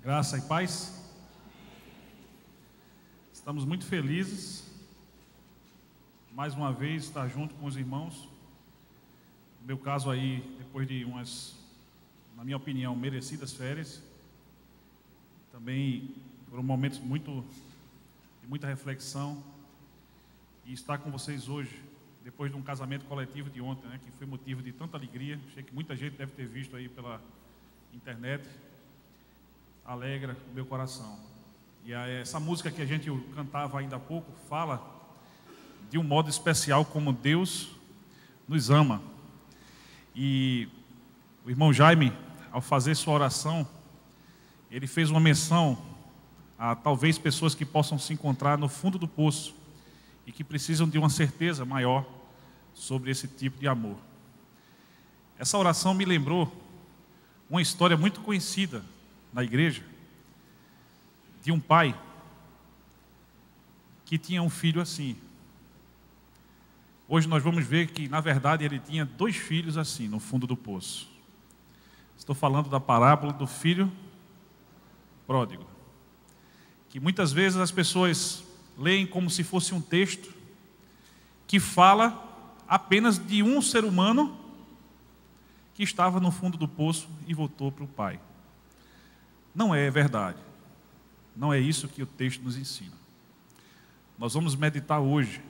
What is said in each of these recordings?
Graça e paz. Estamos muito felizes, mais uma vez, estar junto com os irmãos. No meu caso aí, depois de umas, na minha opinião, merecidas férias. Também foram momentos de muita reflexão. E estar com vocês hoje, depois de um casamento coletivo de ontem, que foi motivo de tanta alegria. Achei que muita gente deve ter visto aí pela internet. Alegra o meu coração. E essa música que a gente cantava ainda há pouco fala de um modo especial como Deus nos ama. E o irmão Jaime, ao fazer sua oração, ele fez uma menção a talvez pessoas que possam se encontrar no fundo do poço e que precisam de uma certeza maior sobre esse tipo de amor. Essa oração me lembrou uma história muito conhecida na igreja, de um pai que tinha um filho assim. Hoje nós vamos ver que, na verdade, ele tinha 2 filhos assim, no fundo do poço. Estou falando da parábola do filho pródigo, que muitas vezes as pessoas leem como se fosse um texto que fala apenas de um ser humano que estava no fundo do poço e voltou para o pai. Não é verdade. Não é isso que o texto nos ensina. Nós vamos meditar hoje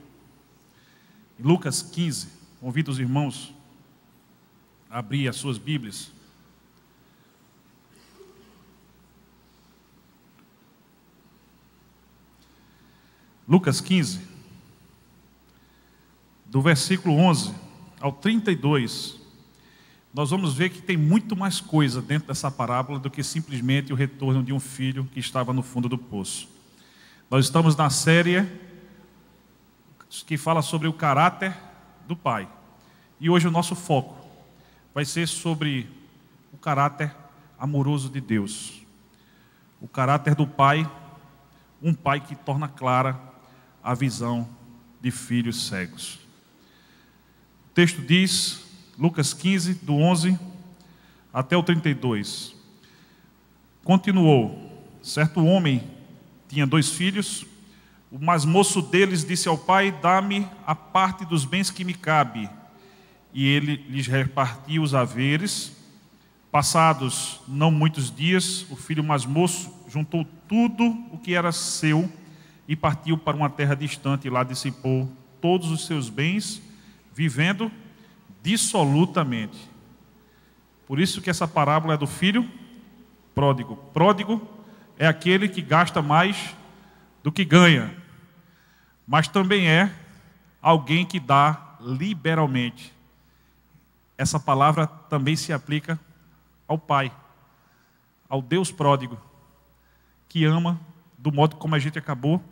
em Lucas 15. Convido os irmãos a abrir as suas Bíblias. Lucas 15, do versículo 11 ao 32. Nós vamos ver que tem muito mais coisa dentro dessa parábola do que simplesmente o retorno de um filho que estava no fundo do poço. Nós estamos na série que fala sobre o caráter do pai. E hoje o nosso foco vai ser sobre o caráter amoroso de Deus. O caráter do pai, um pai que torna clara a visão de filhos cegos. O texto diz, Lucas 15, do 11 até o 32. Continuou: certo homem tinha 2 filhos. O mais moço deles disse ao pai: dá-me a parte dos bens que me cabe. E ele lhes repartiu os haveres. Passados não muitos dias, o filho mais moço juntou tudo o que era seu e partiu para uma terra distante, e lá dissipou todos os seus bens, vivendo dissolutamente. Por isso que essa parábola é do filho pródigo. Pródigo é aquele que gasta mais do que ganha, mas também é alguém que dá liberalmente. Essa palavra também se aplica ao pai, ao Deus pródigo, que ama do modo como a gente acabou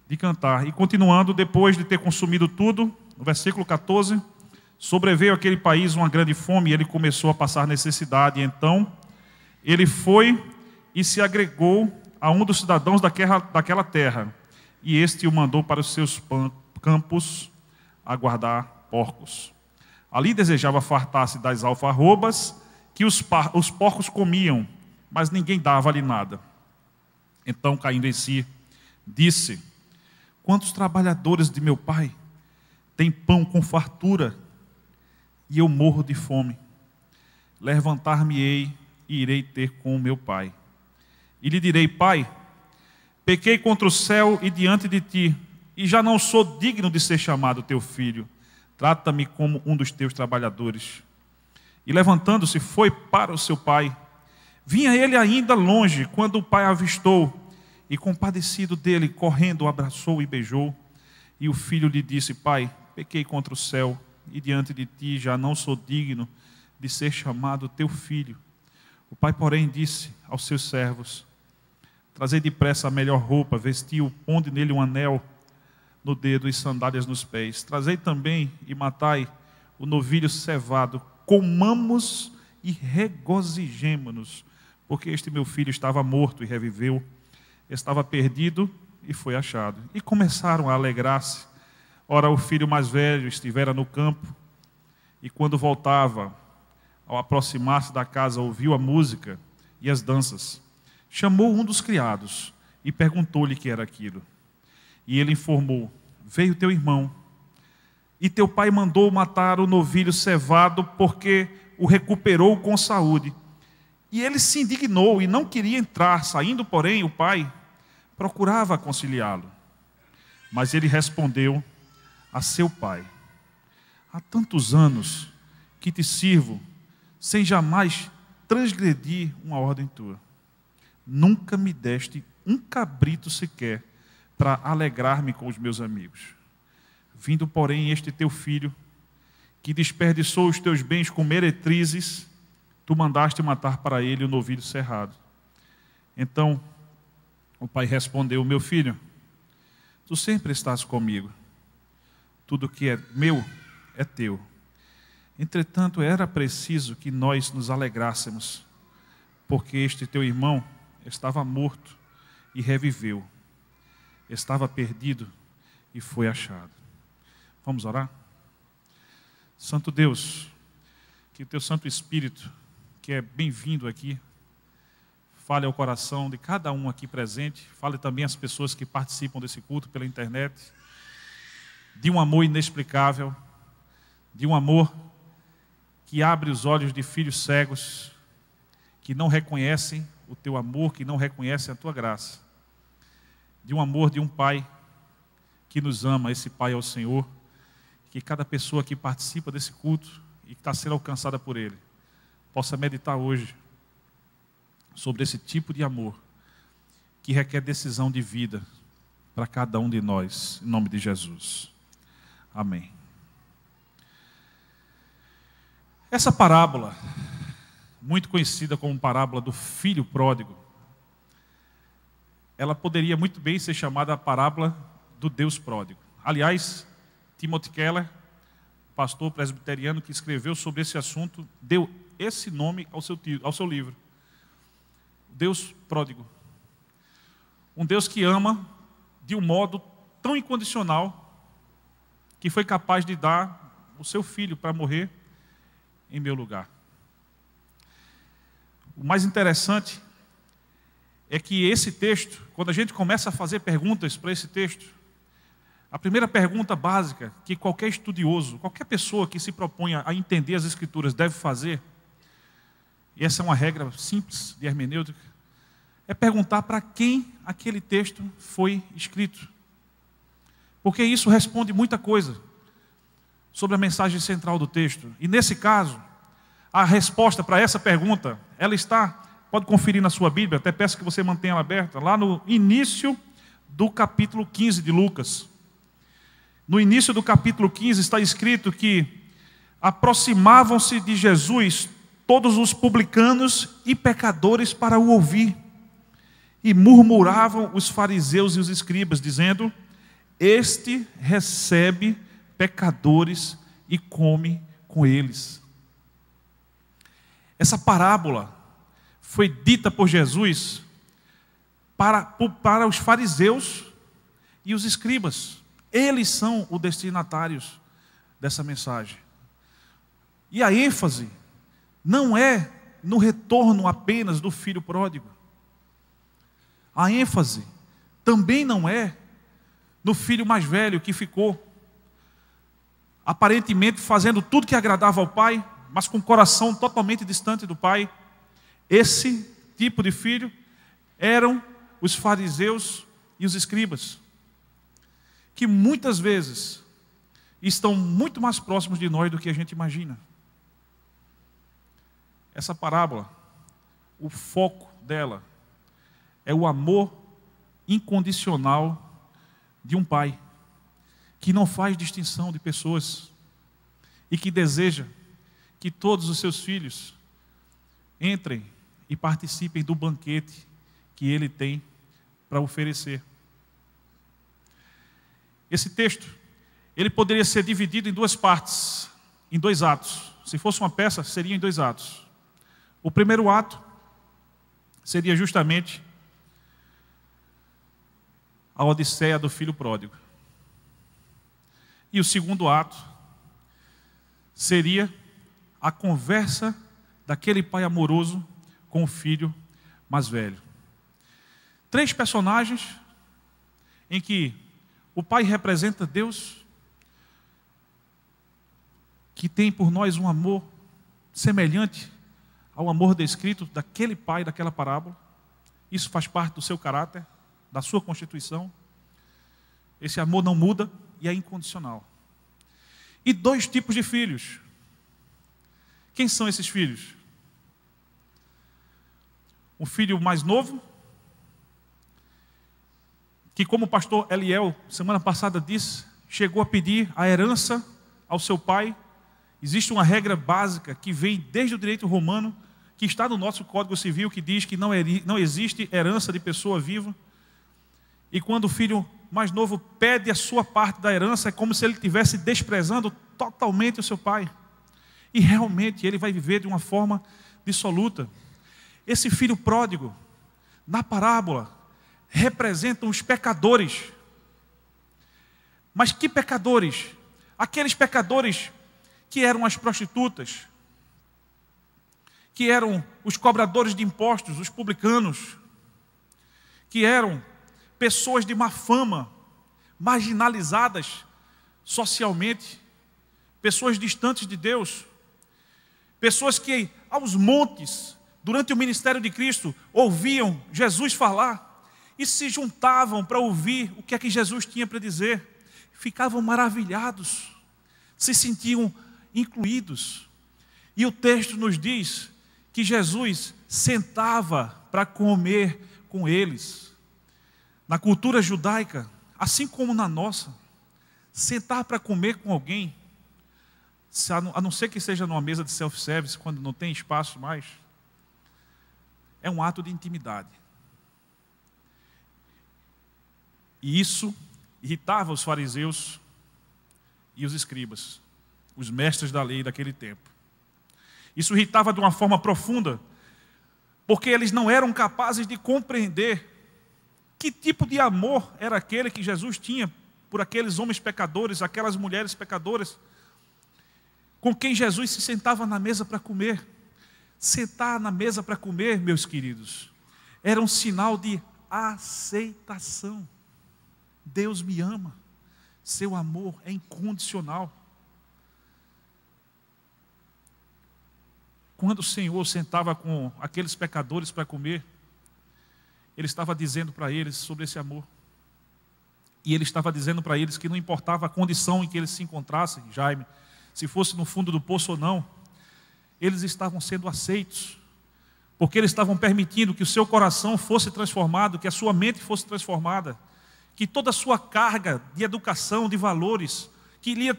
de cantar. E continuando, depois de ter consumido tudo, no versículo 14, sobreveio àquele país uma grande fome e ele começou a passar necessidade. Então, ele foi e se agregou a um dos cidadãos daquela terra. E este o mandou para os seus campos a guardar porcos. Ali desejava fartar-se das alfarrobas que os porcos comiam, mas ninguém dava-lhe nada. Então, caindo em si, disse: quantos trabalhadores de meu pai têm pão com fartura, e eu morro de fome? Levantar-me-ei e irei ter com o meu pai. E lhe direi: pai, pequei contra o céu e diante de ti, e já não sou digno de ser chamado teu filho. Trata-me como um dos teus trabalhadores. E levantando-se, foi para o seu pai. Vinha ele ainda longe, quando o pai avistou, e compadecido dele, correndo, o abraçou e beijou. E o filho lhe disse: pai, pequei contra o céu e diante de ti, já não sou digno de ser chamado teu filho. O pai, porém, disse aos seus servos: trazei depressa a melhor roupa, vestiu, ponde nele um anel no dedo e sandálias nos pés. Trazei também e matai o novilho cevado, comamos e regozijemo-nos, porque este meu filho estava morto e reviveu, estava perdido e foi achado. E começaram a alegrar-se. Ora, o filho mais velho estivera no campo, e quando voltava, ao aproximar-se da casa, ouviu a música e as danças. chamou um dos criados e perguntou-lhe o que era aquilo. E ele informou: veio teu irmão, e teu pai mandou matar o novilho cevado, porque o recuperou com saúde. E ele se indignou e não queria entrar. Saindo, porém, o pai procurava conciliá-lo. Mas ele respondeu a seu pai: há tantos anos que te sirvo, sem jamais transgredir uma ordem tua. Nunca me deste um cabrito sequer para alegrar-me com os meus amigos. Vindo, porém, este teu filho, que desperdiçou os teus bens com meretrizes, tu mandaste matar para ele o novilho cerrado. Então o pai respondeu: meu filho, tu sempre estás comigo. Tudo que é meu é teu. Entretanto, era preciso que nós nos alegrássemos, porque este teu irmão estava morto e reviveu. Estava perdido e foi achado. Vamos orar? Santo Deus, que o teu Santo Espírito, que é bem-vindo aqui, fale ao coração de cada um aqui presente, fale também às pessoas que participam desse culto pela internet, de um amor inexplicável, de um amor que abre os olhos de filhos cegos, que não reconhecem o teu amor, que não reconhecem a tua graça, de um amor de um pai que nos ama. Esse pai é o Senhor, que cada pessoa que participa desse culto e que está sendo alcançada por ele, possa meditar hoje sobre esse tipo de amor que requer decisão de vida para cada um de nós, em nome de Jesus. Amém. Essa parábola, muito conhecida como parábola do filho pródigo, ela poderia muito bem ser chamada a parábola do Deus pródigo. Aliás, Timothy Keller, pastor presbiteriano que escreveu sobre esse assunto, deu esse nome ao seu livro. Deus pródigo. Um Deus que ama de um modo tão incondicional que foi capaz de dar o seu filho para morrer em meu lugar. O mais interessante é que esse texto, quando a gente começa a fazer perguntas para esse texto, a primeira pergunta básica que qualquer estudioso, qualquer pessoa que se proponha a entender as Escrituras deve fazer, e essa é uma regra simples de hermenêutica, é perguntar para quem aquele texto foi escrito. Porque isso responde muita coisa sobre a mensagem central do texto. E nesse caso, a resposta para essa pergunta, ela está, pode conferir na sua Bíblia, até peço que você mantenha ela aberta, lá no início do capítulo 15 de Lucas. No início do capítulo 15 está escrito que aproximavam-se de Jesus todos os publicanos e pecadores para o ouvir. E murmuravam os fariseus e os escribas, dizendo: este recebe pecadores e come com eles. Essa parábola foi dita por Jesus para os fariseus e os escribas. Eles são os destinatários dessa mensagem. E a ênfase não é no retorno apenas do filho pródigo. A ênfase também não é no filho mais velho que ficou, aparentemente fazendo tudo que agradava ao pai, mas com o coração totalmente distante do pai. Esse tipo de filho eram os fariseus e os escribas, que muitas vezes estão muito mais próximos de nós do que a gente imagina. Essa parábola, o foco dela é o amor incondicional de um pai, que não faz distinção de pessoas e que deseja que todos os seus filhos entrem e participem do banquete que ele tem para oferecer. Esse texto, ele poderia ser dividido em duas partes, em dois atos. Se fosse uma peça, seria em dois atos. O primeiro ato seria justamente a odisseia do filho pródigo. E o segundo ato seria a conversa daquele pai amoroso com o filho mais velho. 3 personagens em que o pai representa Deus, que tem por nós um amor semelhante ao amor descrito daquele pai, daquela parábola. Isso faz parte do seu caráter, da sua constituição. Esse amor não muda e é incondicional. E 2 tipos de filhos. Quem são esses filhos? O filho mais novo, que, como o pastor Eliel, semana passada, disse, chegou a pedir a herança ao seu pai. Existe uma regra básica que vem desde o direito romano, que está no nosso Código Civil, que diz que não existe herança de pessoa viva. E quando o filho mais novo pede a sua parte da herança, é como se ele estivesse desprezando totalmente o seu pai. E realmente ele vai viver de uma forma dissoluta. Esse filho pródigo, na parábola, representam os pecadores. Mas que pecadores? Aqueles pecadores que eram as prostitutas, que eram os cobradores de impostos, os publicanos, que eram pessoas de má fama, marginalizadas socialmente, pessoas distantes de Deus, pessoas que aos montes, durante o ministério de Cristo, ouviam Jesus falar e se juntavam para ouvir o que é que Jesus tinha para dizer. Ficavam maravilhados, se sentiam incluídos. E o texto nos diz que Jesus sentava para comer com eles. Na cultura judaica, assim como na nossa, sentar para comer com alguém, a não ser que seja numa mesa de self-service, quando não tem espaço mais, é um ato de intimidade. E isso irritava os fariseus e os escribas, os mestres da lei daquele tempo. Isso irritava de uma forma profunda, porque eles não eram capazes de compreender que tipo de amor era aquele que Jesus tinha por aqueles homens pecadores, aquelas mulheres pecadoras, com quem Jesus se sentava na mesa para comer. Sentar na mesa para comer, meus queridos, era um sinal de aceitação. Deus me ama, seu amor é incondicional. Quando o Senhor sentava com aqueles pecadores para comer, Ele estava dizendo para eles sobre esse amor. E Ele estava dizendo para eles que não importava a condição em que eles se encontrassem, Jaime, se fosse no fundo do poço ou não, eles estavam sendo aceitos, porque eles estavam permitindo que o seu coração fosse transformado, que a sua mente fosse transformada, que toda a sua carga de educação, de valores, que lhe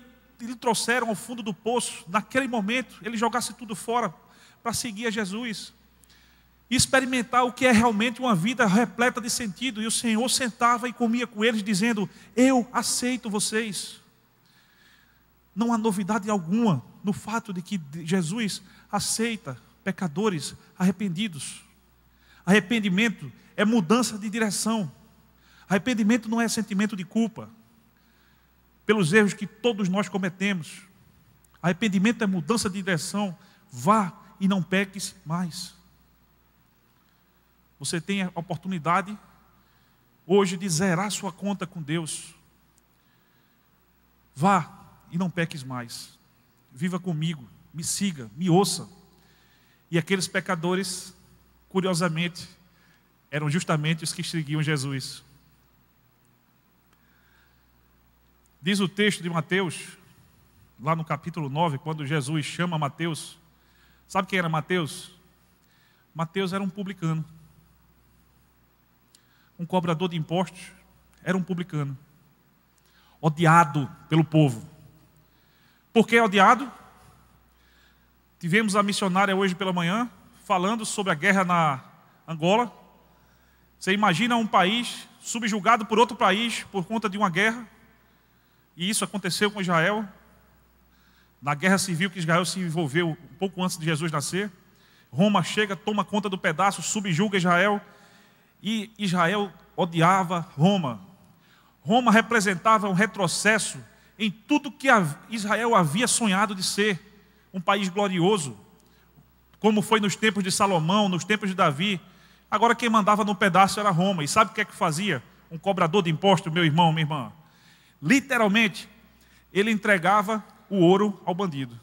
trouxeram ao fundo do poço, naquele momento, ele jogasse tudo fora para seguir a Jesus e experimentar o que é realmente uma vida repleta de sentido. E o Senhor sentava e comia com eles, dizendo: eu aceito vocês. Não há novidade alguma no fato de que Jesus aceita pecadores arrependidos. Arrependimento é mudança de direção. Arrependimento não é sentimento de culpa pelos erros que todos nós cometemos. Arrependimento é mudança de direção. Vá e não peques mais. Você tem a oportunidade hoje de zerar sua conta com Deus. Vá e não peques mais. Viva comigo, me siga, me ouça. E aqueles pecadores, curiosamente, eram justamente os que seguiam Jesus. Diz o texto de Mateus, lá no capítulo 9, quando Jesus chama Mateus. Sabe quem era Mateus? Mateus era um publicano. Um cobrador de impostos, era um publicano. Odiado pelo povo. Por que odiado? Tivemos a missionária hoje pela manhã, falando sobre a guerra na Angola. Você imagina um país subjugado por outro país por conta de uma guerra. E isso aconteceu com Israel, na guerra civil que Israel se envolveu um pouco antes de Jesus nascer. Roma chega, toma conta do pedaço, subjuga Israel, e Israel odiava Roma. Roma representava um retrocesso em tudo que Israel havia sonhado de ser, um país glorioso, como foi nos tempos de Salomão, nos tempos de Davi. Agora quem mandava no pedaço era Roma. E sabe o que é que fazia? Um cobrador de imposto, meu irmão, minha irmã. Literalmente, ele entregava o ouro ao bandido.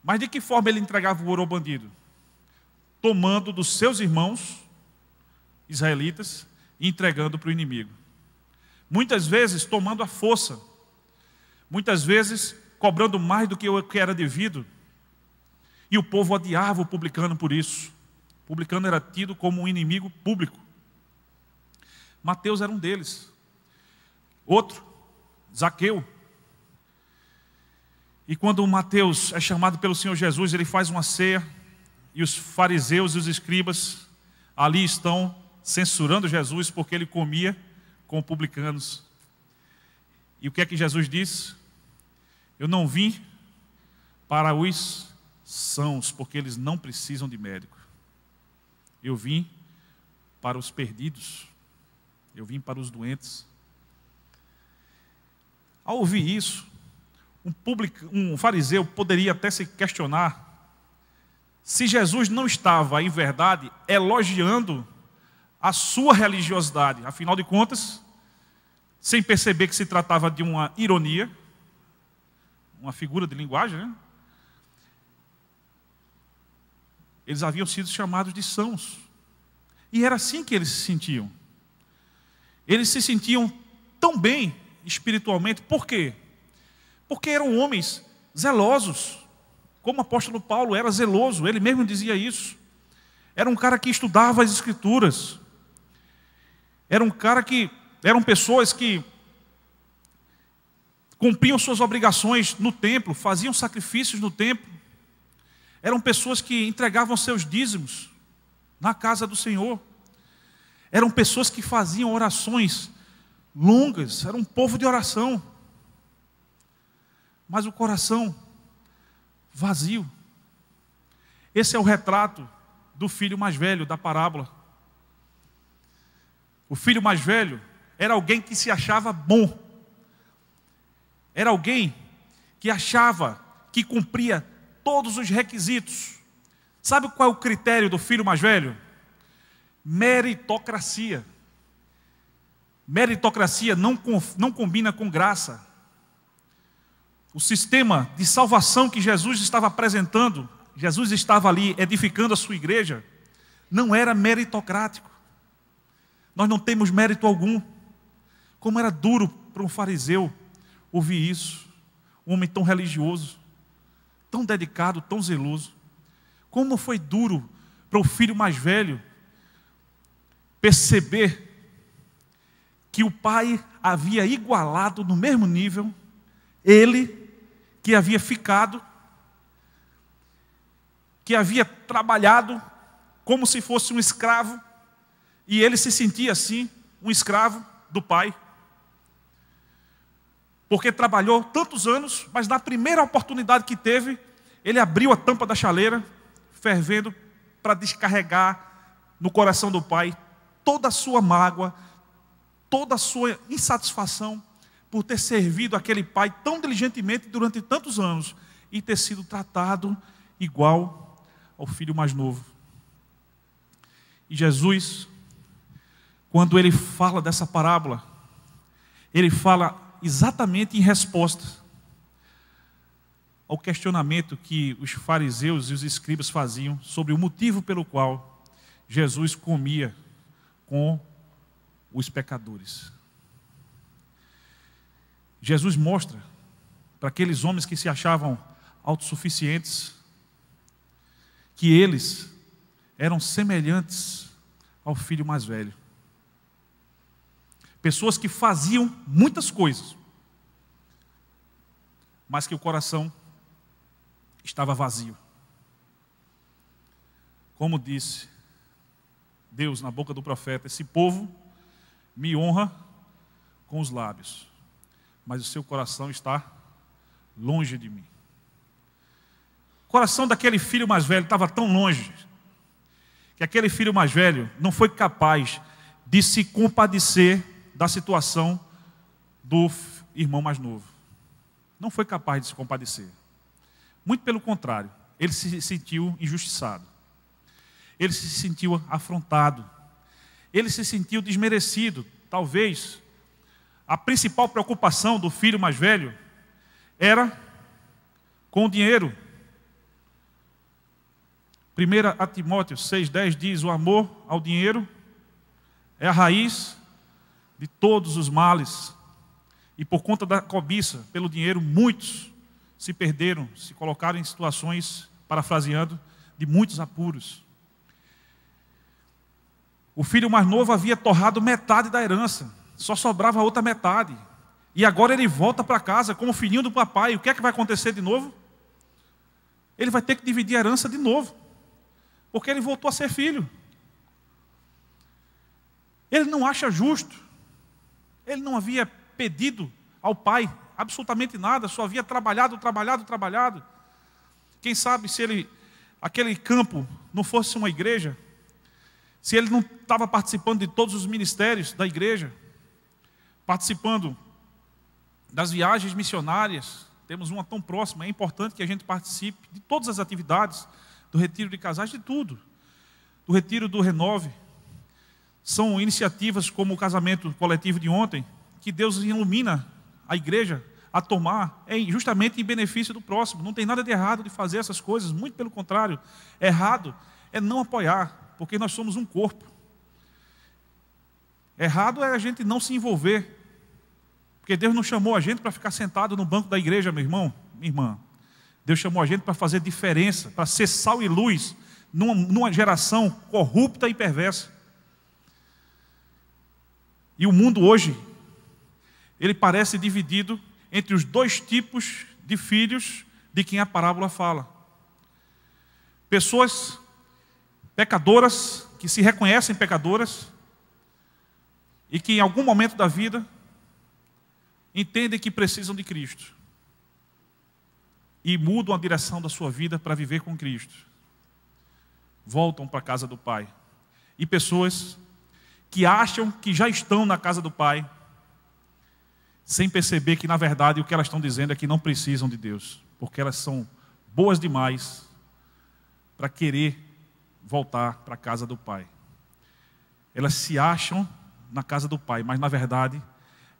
Mas de que forma ele entregava o ouro ao bandido? Tomando dos seus irmãos israelitas e entregando para o inimigo. Muitas vezes tomando à força. Muitas vezes cobrando mais do que o que era devido. E o povo odiava o publicano por isso. O publicano era tido como um inimigo público. Mateus era um deles. Outro, Zaqueu. E quando Mateus é chamado pelo Senhor Jesus, ele faz uma ceia, e os fariseus e os escribas ali estão censurando Jesus porque ele comia com publicanos. E o que é que Jesus diz? Eu não vim para os sãos, porque eles não precisam de médico. Eu vim para os perdidos. Eu vim para os doentes. Ao ouvir isso, um fariseu poderia até se questionar se Jesus não estava, em verdade, elogiando a sua religiosidade. Afinal de contas, sem perceber que se tratava de uma ironia, uma figura de linguagem, né? Eles haviam sido chamados de sãos. E era assim que eles se sentiam. Eles se sentiam tão bem espiritualmente. Por quê? Porque eram homens zelosos. Como o apóstolo Paulo era zeloso, ele mesmo dizia isso. Era um cara que estudava as Escrituras. Eram pessoas que cumpriam suas obrigações no templo, faziam sacrifícios no templo. Eram pessoas que entregavam seus dízimos na casa do Senhor. Eram pessoas que faziam orações longas, era um povo de oração. Mas o coração vazio. Esse é o retrato do filho mais velho da parábola. O filho mais velho era alguém que se achava bom. Era alguém que achava que cumpria todos os requisitos. Sabe qual é o critério do filho mais velho? Meritocracia. Meritocracia não combina com graça. O sistema de salvação que Jesus estava apresentando, Jesus estava ali edificando a sua igreja, não era meritocrático. Nós não temos mérito algum. Como era duro para um fariseu ouvir isso. Um homem tão religioso, tão dedicado, tão zeloso. Como foi duro para o filho mais velho perceber que o pai havia igualado no mesmo nível ele que havia ficado, que havia trabalhado como se fosse um escravo, e ele se sentia assim, um escravo do pai, porque trabalhou tantos anos, mas na primeira oportunidade que teve, ele abriu a tampa da chaleira, fervendo, para descarregar no coração do pai toda a sua mágoa, toda a sua insatisfação por ter servido aquele pai tão diligentemente durante tantos anos e ter sido tratado igual ao filho mais novo. E Jesus, quando ele fala dessa parábola, ele fala exatamente em resposta ao questionamento que os fariseus e os escribas faziam sobre o motivo pelo qual Jesus comia com os pecadores. Jesus mostra para aqueles homens que se achavam autossuficientes que eles eram semelhantes ao filho mais velho. Pessoas que faziam muitas coisas, mas que o coração estava vazio. Como disse Deus na boca do profeta: esse povo me honra com os lábios, mas o seu coração está longe de mim. O coração daquele filho mais velho estava tão longe, que aquele filho mais velho não foi capaz de se compadecer da situação do irmão mais novo. Não foi capaz de se compadecer. Muito pelo contrário, ele se sentiu injustiçado. Ele se sentiu afrontado. Ele se sentiu desmerecido. Talvez a principal preocupação do filho mais velho era com o dinheiro. 1 Timóteo 6,10 diz: o amor ao dinheiro é a raiz de todos os males. E por conta da cobiça pelo dinheiro, muitos se perderam, se colocaram em situações, parafraseando, de muitos apuros. O filho mais novo havia torrado metade da herança, só sobrava a outra metade. E agora ele volta para casa como filhinho do papai. O que é que vai acontecer de novo? Ele vai ter que dividir a herança de novo, porque ele voltou a ser filho. Ele não acha justo. Ele não havia pedido ao pai absolutamente nada, só havia trabalhado. Quem sabe se aquele campo não fosse uma igreja, se ele não estava participando de todos os ministérios da igreja, participando das viagens missionárias. Temos uma tão próxima, é importante que a gente participe de todas as atividades, do retiro de casais, de tudo, do retiro do Renove. São iniciativas como o casamento coletivo de ontem, que Deus ilumina a igreja a tomar, justamente em benefício do próximo. Não tem nada de errado de fazer essas coisas, muito pelo contrário. Errado é não apoiar, porque nós somos um corpo. Errado é a gente não se envolver, porque Deus não chamou a gente para ficar sentado no banco da igreja, meu irmão, minha irmã. Deus chamou a gente para fazer diferença, para ser sal e luz numa geração corrupta e perversa. E o mundo hoje, ele parece dividido entre os dois tipos de filhos de quem a parábola fala. Pessoas pecadoras, que se reconhecem pecadoras, e que em algum momento da vida entendem que precisam de Cristo e mudam a direção da sua vida para viver com Cristo. Voltam para a casa do Pai. E pessoas que acham que já estão na casa do Pai, sem perceber que, na verdade, o que elas estão dizendo é que não precisam de Deus, porque elas são boas demais para querer voltar para a casa do Pai. Elas se acham na casa do Pai, mas, na verdade,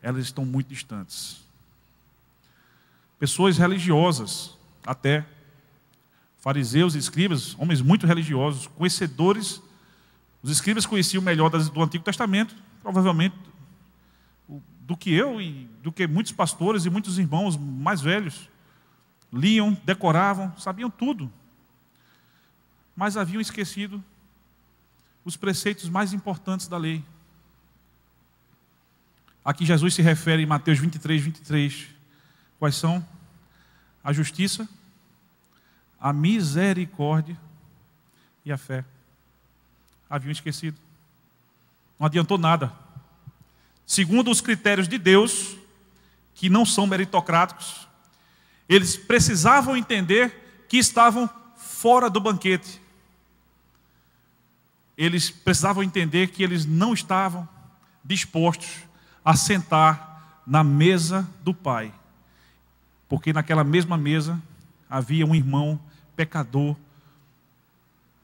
elas estão muito distantes. Pessoas religiosas, até fariseus e escribas, homens muito religiosos, conhecedores. Os escribas conheciam melhor do Antigo Testamento, provavelmente, do que eu e do que muitos pastores e muitos irmãos mais velhos. Liam, decoravam, sabiam tudo. Mas haviam esquecido os preceitos mais importantes da lei. Aqui Jesus se refere em Mateus 23. Quais são? A justiça, a misericórdia e a fé. Haviam esquecido. Não adiantou nada. Segundo os critérios de Deus, que não são meritocráticos, eles precisavam entender que estavam fora do banquete. Eles precisavam entender que eles não estavam dispostos a sentar na mesa do Pai, porque naquela mesma mesa havia um irmão pecador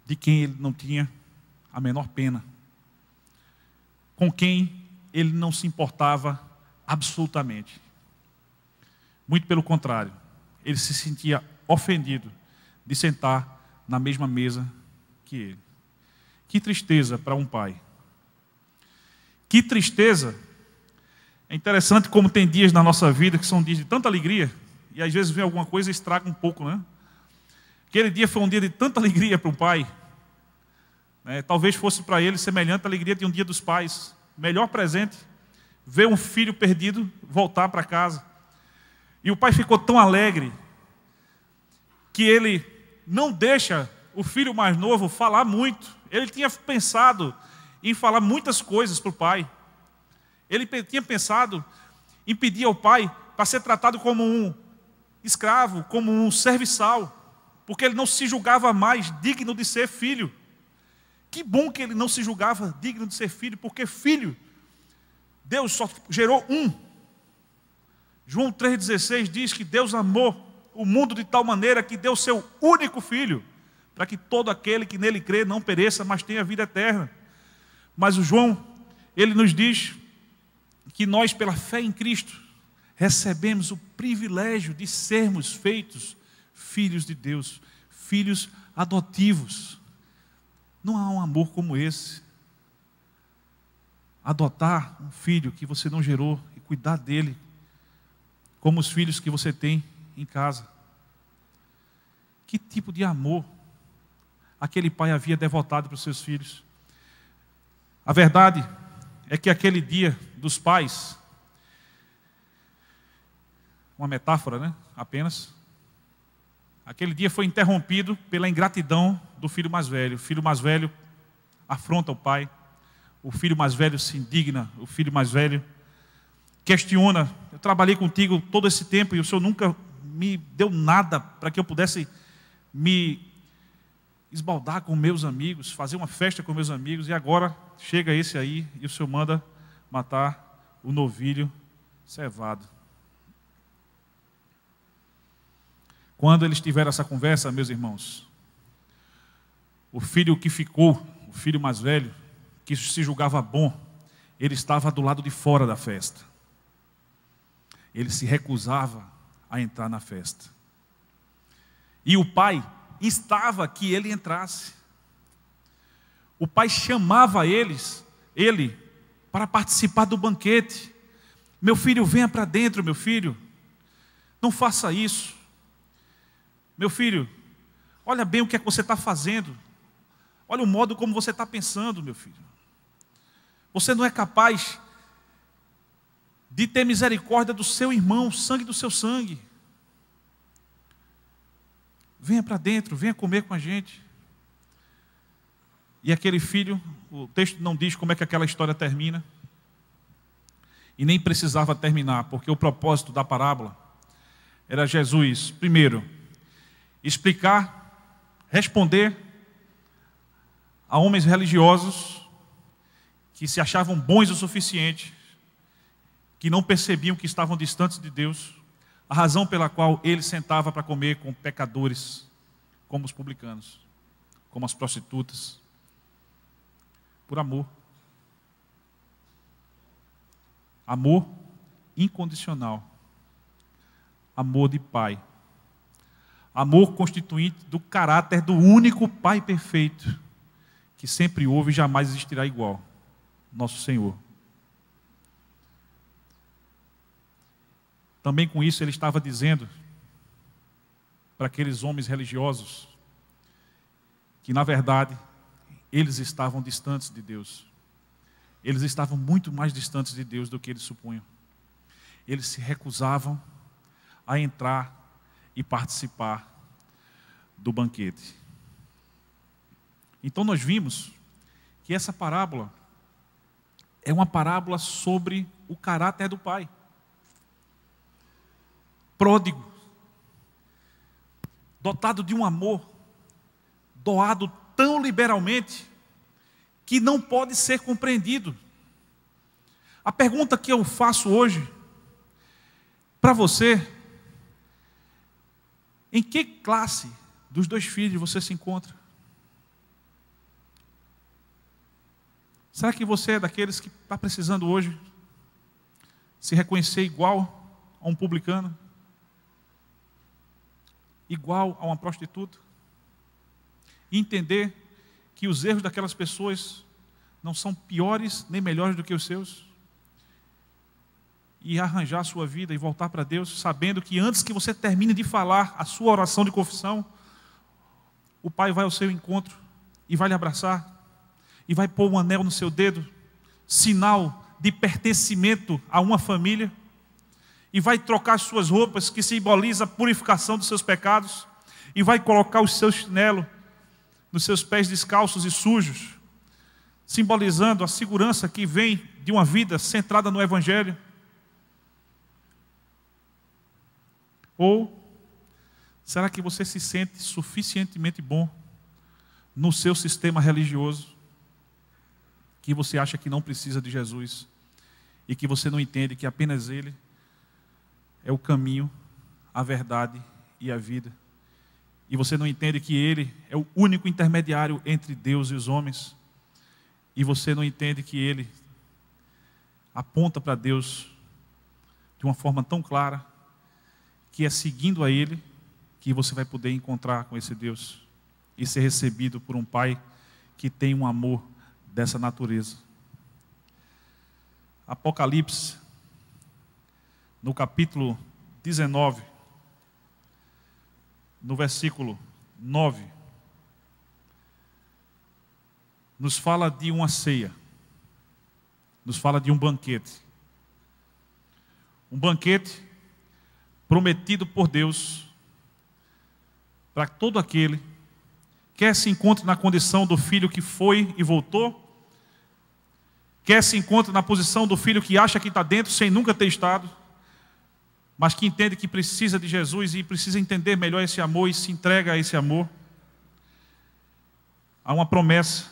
de quem ele não tinha a menor pena, com quem ele não se importava absolutamente. Muito pelo contrário, ele se sentia ofendido de sentar na mesma mesa que ele. Que tristeza para um pai. Que tristeza. É interessante como tem dias na nossa vida que são dias de tanta alegria, e às vezes vem alguma coisa e estraga um pouco, né? Aquele dia foi um dia de tanta alegria para o pai, né? Talvez fosse para ele semelhante à alegria de um dia dos pais. Melhor presente, ver um filho perdido voltar para casa. E o pai ficou tão alegre que ele não deixa o filho mais novo falar muito. Ele tinha pensado em falar muitas coisas para o pai. Ele tinha pensado em pedir ao pai para ser tratado como um escravo, como um serviçal, porque ele não se julgava mais digno de ser filho. Que bom que ele não se julgava digno de ser filho, porque filho, Deus só gerou um. João 3,16 diz que Deus amou o mundo de tal maneira que deu seu único filho, para que todo aquele que nele crê não pereça, mas tenha vida eterna. Mas o João, ele nos diz que nós, pela fé em Cristo, recebemos o privilégio de sermos feitos filhos de Deus, filhos adotivos. Não há um amor como esse. Adotar um filho que você não gerou e cuidar dele, como os filhos que você tem em casa. Que tipo de amor aquele pai havia devotado para os seus filhos? A verdade é que aquele dia dos pais, uma metáfora, né? Apenas. Aquele dia foi interrompido pela ingratidão do filho mais velho. O filho mais velho afronta o pai. O filho mais velho se indigna. O filho mais velho questiona. Eu trabalhei contigo todo esse tempo e o Senhor nunca me deu nada para que eu pudesse me esbaldar com meus amigos, fazer uma festa com meus amigos. E agora chega esse aí e o Senhor manda matar o novilho cevado. Quando eles tiveram essa conversa, meus irmãos, o filho que ficou, o filho mais velho, que se julgava bom, ele estava do lado de fora da festa. Ele se recusava a entrar na festa. E o pai instava que ele entrasse. O pai chamava ele para participar do banquete. Meu filho, venha para dentro, meu filho. Não faça isso. Meu filho, olha bem o que é que você está fazendo. Olha o modo como você está pensando, meu filho. Você não é capaz de ter misericórdia do seu irmão, sangue do seu sangue. Venha para dentro, venha comer com a gente. E aquele filho, o texto não diz como é que aquela história termina. E nem precisava terminar, porque o propósito da parábola era Jesus, primeiro, explicar, responder a homens religiosos que se achavam bons o suficiente, que não percebiam que estavam distantes de Deus, a razão pela qual ele sentava para comer com pecadores, como os publicanos, como as prostitutas, por amor. Amor incondicional. Amor de pai. Amor constituinte do caráter do único Pai perfeito, que sempre houve e jamais existirá igual, nosso Senhor. Também com isso ele estava dizendo para aqueles homens religiosos que, na verdade, eles estavam distantes de Deus. Eles estavam muito mais distantes de Deus do que eles supunham. Eles se recusavam a entrar e participar do banquete. Então nós vimos que essa parábola é uma parábola sobre o caráter do pai. Pródigo, dotado de um amor, doado tão liberalmente, que não pode ser compreendido. A pergunta que eu faço hoje para você: em que classe dos dois filhos você se encontra? Será que você é daqueles que está precisando hoje se reconhecer igual a um publicano? Igual a uma prostituta? E entender que os erros daquelas pessoas não são piores nem melhores do que os seus? E arranjar a sua vida e voltar para Deus, sabendo que antes que você termine de falar a sua oração de confissão, o Pai vai ao seu encontro e vai lhe abraçar, e vai pôr um anel no seu dedo, sinal de pertencimento a uma família, e vai trocar as suas roupas, que simboliza a purificação dos seus pecados, e vai colocar os seus chinelos nos seus pés descalços e sujos, simbolizando a segurança que vem de uma vida centrada no Evangelho. Ou será que você se sente suficientemente bom no seu sistema religioso, que você acha que não precisa de Jesus, e que você não entende que apenas Ele é o caminho, a verdade e a vida, e você não entende que Ele é o único intermediário entre Deus e os homens, e você não entende que Ele aponta para Deus de uma forma tão clara, que é seguindo a Ele que você vai poder encontrar com esse Deus e ser recebido por um Pai que tem um amor dessa natureza. Apocalipse, no capítulo 19, no versículo 9, nos fala de uma ceia, nos fala de um banquete. Um banquete prometido por Deus para todo aquele que quer se encontre na condição do filho que foi e voltou, quer se encontre na posição do filho que acha que está dentro sem nunca ter estado, mas que entende que precisa de Jesus e precisa entender melhor esse amor e se entrega a esse amor. Há uma promessa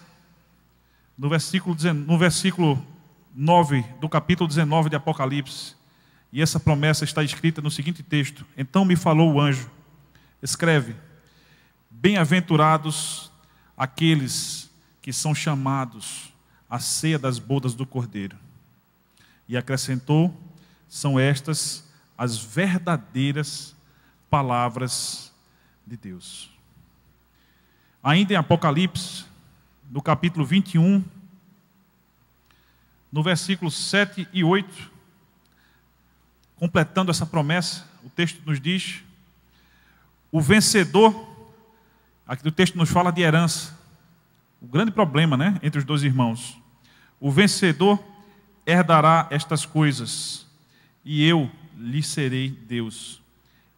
no versículo 9 do capítulo 19 de Apocalipse, e essa promessa está escrita no seguinte texto: então me falou o anjo, escreve, bem-aventurados aqueles que são chamados à ceia das bodas do Cordeiro. E acrescentou, são estas as verdadeiras palavras de Deus. Ainda em Apocalipse, no capítulo 21, no versículo 7 e 8, completando essa promessa, o texto nos diz, o vencedor, aqui o texto nos fala de herança, o grande problema, né, entre os dois irmãos. O vencedor herdará estas coisas, e eu lhe serei Deus,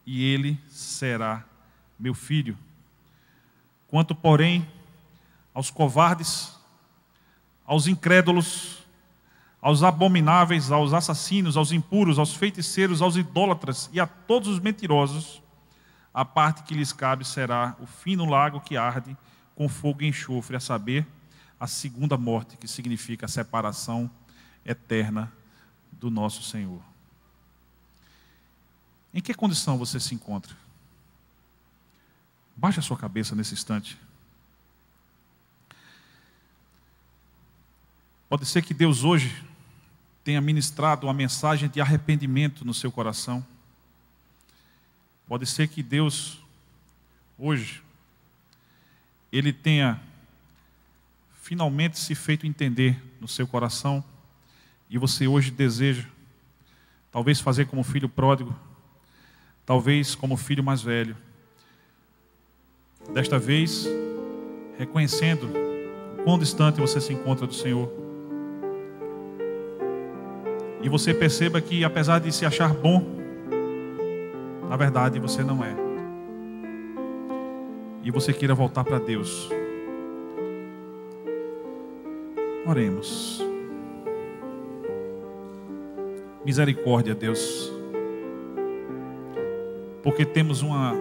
e ele será meu filho. Quanto, porém, aos covardes, aos incrédulos, aos abomináveis, aos assassinos, aos impuros, aos feiticeiros, aos idólatras e a todos os mentirosos, a parte que lhes cabe será o fim no lago que arde com fogo e enxofre, a saber, a segunda morte, que significa a separação eterna do nosso Senhor. Em que condição você se encontra? Baixe a sua cabeça nesse instante. Pode ser que Deus hoje tenha ministrado uma mensagem de arrependimento no seu coração. Pode ser que Deus hoje Ele tenha finalmente se feito entender no seu coração, e você hoje deseja talvez fazer como filho pródigo, talvez como filho mais velho, desta vez reconhecendo o quão distante você se encontra do Senhor, e você perceba que apesar de se achar bom, na verdade você não é, e você queira voltar para Deus. Oremos. Misericórdia, Deus, porque temos uma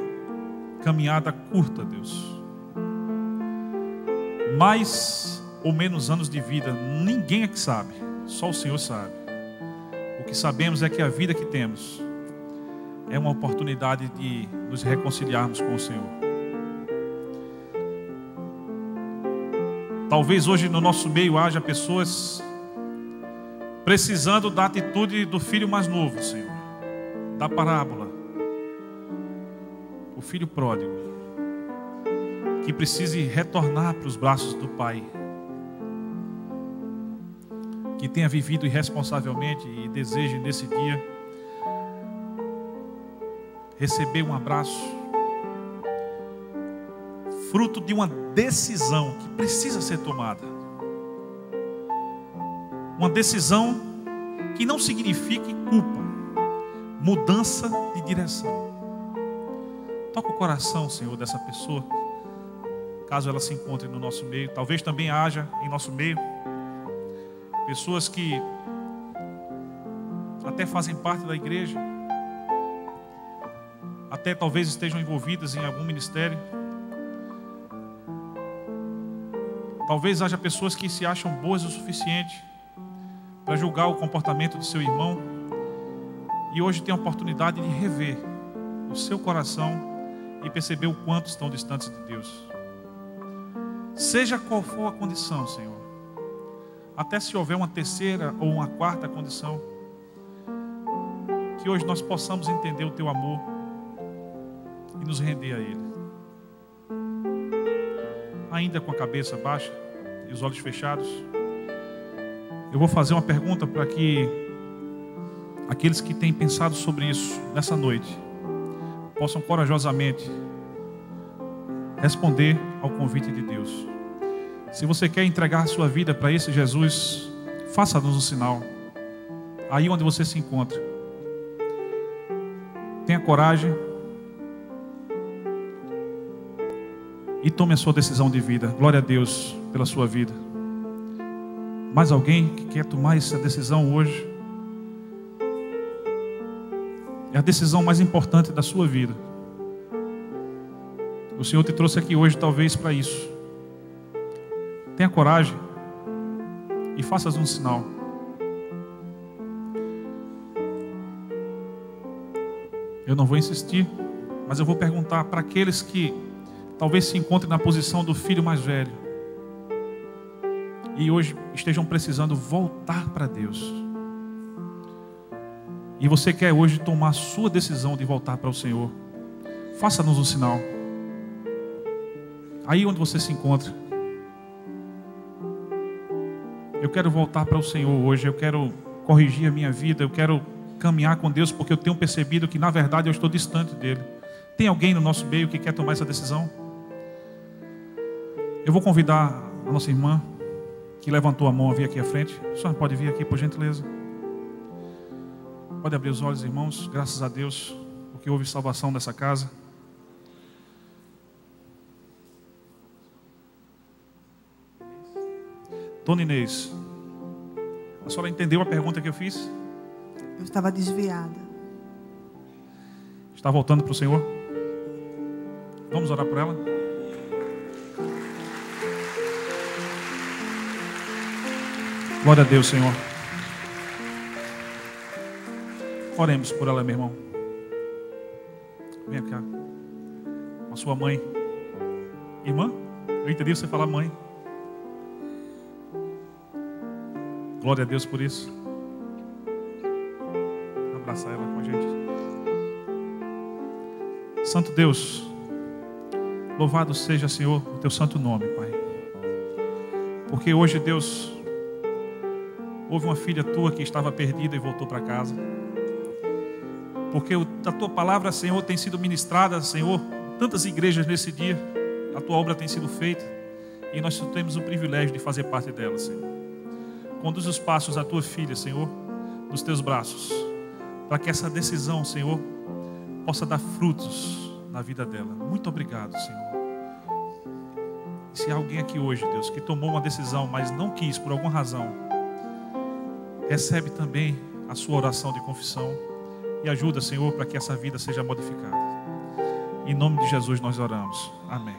caminhada curta, Deus, mais ou menos anos de vida, ninguém é que sabe, só o Senhor sabe. O que sabemos é que a vida que temos é uma oportunidade de nos reconciliarmos com o Senhor. Talvez hoje no nosso meio haja pessoas precisando da atitude do filho mais novo, Senhor, da parábola, o filho pródigo, que precise retornar para os braços do Pai, que tenha vivido irresponsavelmente e deseje nesse dia receber um abraço, fruto de uma decisão que precisa ser tomada. Uma decisão que não signifique culpa, mudança de direção. Toca o coração, Senhor, dessa pessoa, caso ela se encontre no nosso meio. Talvez também haja em nosso meio pessoas que até fazem parte da igreja, até talvez estejam envolvidas em algum ministério. Talvez haja pessoas que se acham boas o suficiente para julgar o comportamento do seu irmão, e hoje tem a oportunidade de rever o seu coração e perceber o quanto estão distantes de Deus. Seja qual for a condição, Senhor, até se houver uma terceira ou uma quarta condição, que hoje nós possamos entender o Teu amor e nos render a Ele. Ainda com a cabeça baixa e os olhos fechados, eu vou fazer uma pergunta para que aqueles que têm pensado sobre isso nessa noite possam corajosamente responder ao convite de Deus. Se você quer entregar a sua vida para esse Jesus, faça-nos um sinal, aí onde você se encontra. Tenha coragem e tome a sua decisão de vida. Glória a Deus pela sua vida. Mais alguém que quer tomar essa decisão hoje? É a decisão mais importante da sua vida. O Senhor te trouxe aqui hoje talvez para isso. Tenha coragem e faça-nos um sinal. Eu não vou insistir, mas eu vou perguntar para aqueles que talvez se encontrem na posição do filho mais velho e hoje estejam precisando voltar para Deus. E você quer hoje tomar a sua decisão de voltar para o Senhor. Faça-nos um sinal. Aí onde você se encontra. Eu quero voltar para o Senhor hoje. Eu quero corrigir a minha vida. Eu quero caminhar com Deus, porque eu tenho percebido que na verdade eu estou distante dele. Tem alguém no nosso meio que quer tomar essa decisão? Eu vou convidar a nossa irmã que levantou a mão a vir aqui à frente. A senhora pode vir aqui, por gentileza? Pode abrir os olhos, irmãos. Graças a Deus, porque houve salvação nessa casa. Dona Inês, a senhora entendeu a pergunta que eu fiz? Eu estava desviada. Está voltando para o Senhor? Vamos orar por ela? Glória a Deus, Senhor. Oremos por ela, meu irmão. Vem cá. A sua mãe. Irmã? Eu entendi você falar mãe. Glória a Deus por isso. Abraçar ela com a gente. Santo Deus, louvado seja, Senhor, o teu santo nome, Pai. Porque hoje, Deus, houve uma filha tua que estava perdida e voltou para casa. Porque a tua palavra, Senhor, tem sido ministrada, Senhor, tantas igrejas nesse dia. A tua obra tem sido feita e nós temos o privilégio de fazer parte dela, Senhor. Conduz os passos da tua filha, Senhor, nos teus braços, para que essa decisão, Senhor, possa dar frutos na vida dela. Muito obrigado, Senhor. E se há alguém aqui hoje, Deus, que tomou uma decisão, mas não quis por alguma razão, recebe também a sua oração de confissão e ajuda, Senhor, para que essa vida seja modificada. Em nome de Jesus nós oramos. Amém.